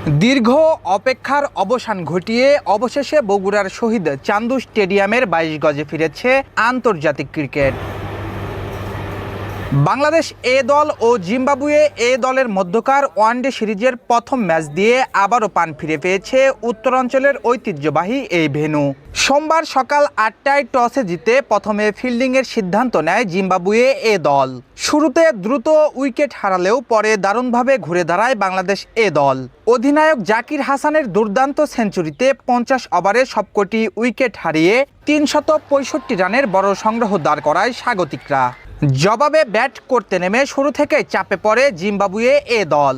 দীর্ঘ অপেক্ষার অবসান ঘটিয়ে অবশেষে বগুড়ার শহীদ চান্দু স্টেডিয়ামের ২২ গজে ফিরেছে আন্তর্জাতিক ক্রিকেট। বাংলাদেশ এ দল ও জিম্বাবুয়ে এ দলের মধ্যকার ওয়ানডে সিরিজের প্রথম ম্যাচ দিয়ে আবারও প্রাণ ফিরে পেয়েছে উত্তরাঞ্চলের ঐতিহ্যবাহী এই ভেন্যু। সোমবার সকাল ৮টায় টসে জিতে প্রথমে ফিল্ডিংয়ের সিদ্ধান্ত নেয় জিম্বাবুয়ে এ দল। শুরুতে দ্রুত উইকেট হারালেও পরে দারুণভাবে ঘুরে দাঁড়ায় বাংলাদেশ এ দল। অধিনায়ক জাকির হাসানের দুর্দান্ত সেঞ্চুরিতে ৫০ ওভারে সবকটি উইকেট হারিয়ে ৩৬৫ রানের বড় সংগ্রহ দাঁড় করায় স্বাগতিকরা। জবাবে ব্যাট করতে নেমে শুরু থেকেই চাপে পড়ে জিম্বাবুয়ে এ দল।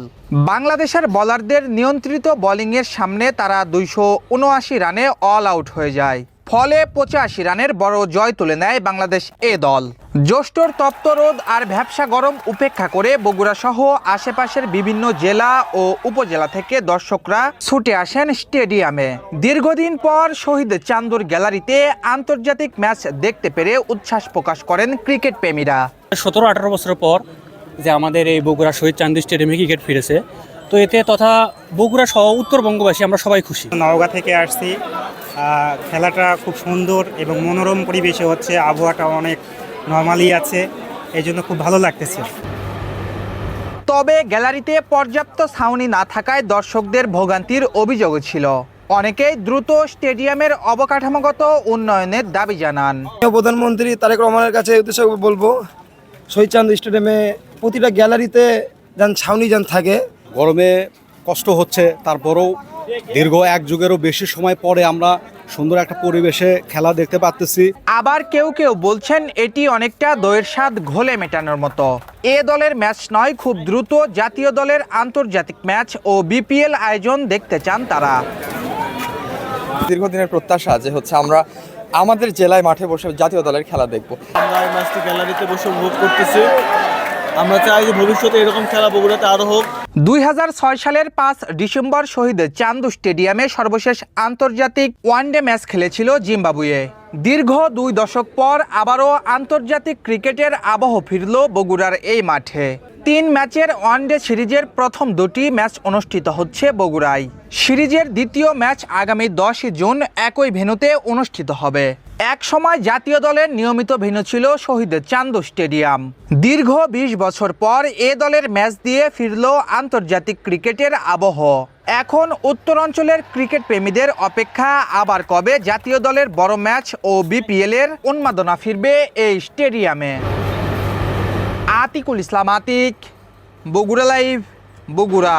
বাংলাদেশের বোলারদের নিয়ন্ত্রিত বোলিংয়ের সামনে তারা ২৭৯ রানে অল আউট হয়ে যায়। ফলে ৮৫ রানের বড় জয় তুলে নেয় বাংলাদেশ এ দল। জ্যৈষ্ঠর তপ্ত রোদ আর ভ্যাপসা গরম উপেক্ষা করে বগুড়া সহ আশেপাশের বিভিন্ন জেলা ও উপজেলা থেকে দর্শকরা ছুটে আসেন স্টেডিয়ামে। দীর্ঘদিন পর শহীদ চান্দুর গ্যালারিতে আন্তর্জাতিক ম্যাচ দেখতে পেরে উচ্ছ্বাস প্রকাশ করেন ক্রিকেট প্রেমীরা। ১৭-১৮ বছর পর যে আমাদের এই বগুড়া শহীদ চান্দু স্টেডিয়ামে ক্রিকেট ফিরেছে, তো এতে তথা বগুড়া সহ উত্তরবঙ্গবাসী আমরা সবাই খুশি। নওগাঁ থেকে আসছি, খেলাটা খুব সুন্দর এবং মনোরম পরিবেশে হচ্ছে, আবহাওয়াটা অনেক নর্মালি আছে, এই জন্য খুব ভালো লাগতেছে। তবে গ্যালারিতে পর্যাপ্ত ছাউনি না থাকায় দর্শকদের ভোগান্তির অভিযোগ ছিল। অনেকেই দ্রুত স্টেডিয়ামের অবকাঠামোগত উন্নয়নের দাবি জানান। প্রধানমন্ত্রী তারেক রহমানের কাছে উদ্দেশ্য বলবো, শহীদ চান্দু স্টেডিয়ামে প্রতিটা গ্যালারিতে যেন ছাউনি যেন থাকে। গরমে কষ্ট হচ্ছে, তারপরেও দীর্ঘ এক যুগেরও বেশি সময় পরে আমরা সুন্দর একটা পরিবেশে খেলা দেখতে পাচ্ছি। আবার কেউ কেউ বলছেন এটি অনেকটা দইয়ের স্বাদ ঘোলে মেটানোর মতো। এ দলের ম্যাচ নয়, খুব দ্রুত জাতীয় দলের আন্তর্জাতিক ম্যাচ ও বিপিএল আয়োজন দেখতে চান তারা। দীর্ঘদিনের প্রত্যাশা যে হচ্ছে আমরা আমাদের জেলায় মাঠে বসে জাতীয় দলের খেলা দেখব। আমরা এই ম্যাচটি গ্যালারিতে বসে উপভোগ করতেছি। আমরা চাই যে ভবিষ্যতে এরকম খেলা বগুড়াতে আরও হোক। ২০০৬ সালের ৫ ডিসেম্বর শহীদ চান্দু স্টেডিয়ামে সর্বশেষ আন্তর্জাতিক ওয়ানডে ম্যাচ খেলেছিল জিম্বাবুয়ে। দীর্ঘ ২ দশক পর আবারও আন্তর্জাতিক ক্রিকেটের আবহ ফিরল বগুড়ার এই মাঠে। ৩ ম্যাচের ওয়ানডে সিরিজের প্রথম ২টি ম্যাচ অনুষ্ঠিত হচ্ছে বগুড়ায়। সিরিজের দ্বিতীয় ম্যাচ আগামী ১০ জুন একই ভেন্যুতে অনুষ্ঠিত হবে। এক সময় জাতীয় দলের নিয়মিত ভেন্যু ছিল শহীদ চান্দু স্টেডিয়াম। দীর্ঘ ২০ বছর পর এ দলের ম্যাচ দিয়ে ফিরল আন্তর্জাতিক ক্রিকেটের আবহ। এখন উত্তরাঞ্চলের ক্রিকেট প্রেমীদের অপেক্ষা, আবার কবে জাতীয় দলের বড় ম্যাচ ও বিপিএল এর উন্মাদনা ফিরবে এই স্টেডিয়ামে। আতিকুল ইসলাম আতিক, বগুড়া লাইভ, বগুড়া।